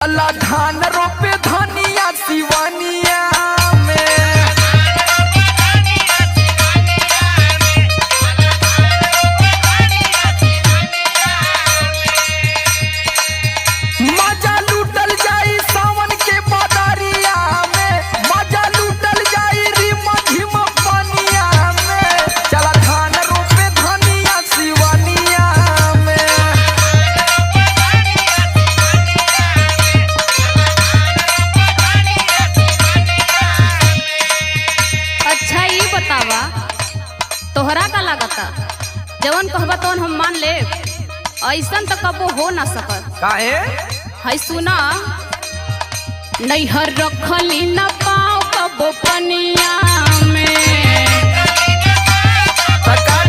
अल्लाह धान रोपे धनिया सिवानिया में। मजा लूटल जाई सावन के बादरिया में, मजा लूटल जाई रिम झिम पनिया में। चला धान रोपे धनिया सिवानिया में। अच्छा ये बतावा तोहरा का लागता जवन कहबा तवन हम मान ले, ऐसन तो कबो हो ना सकत। काहे? है सुना, नैहर रखली न पाओ कबो पनिया में। सरकार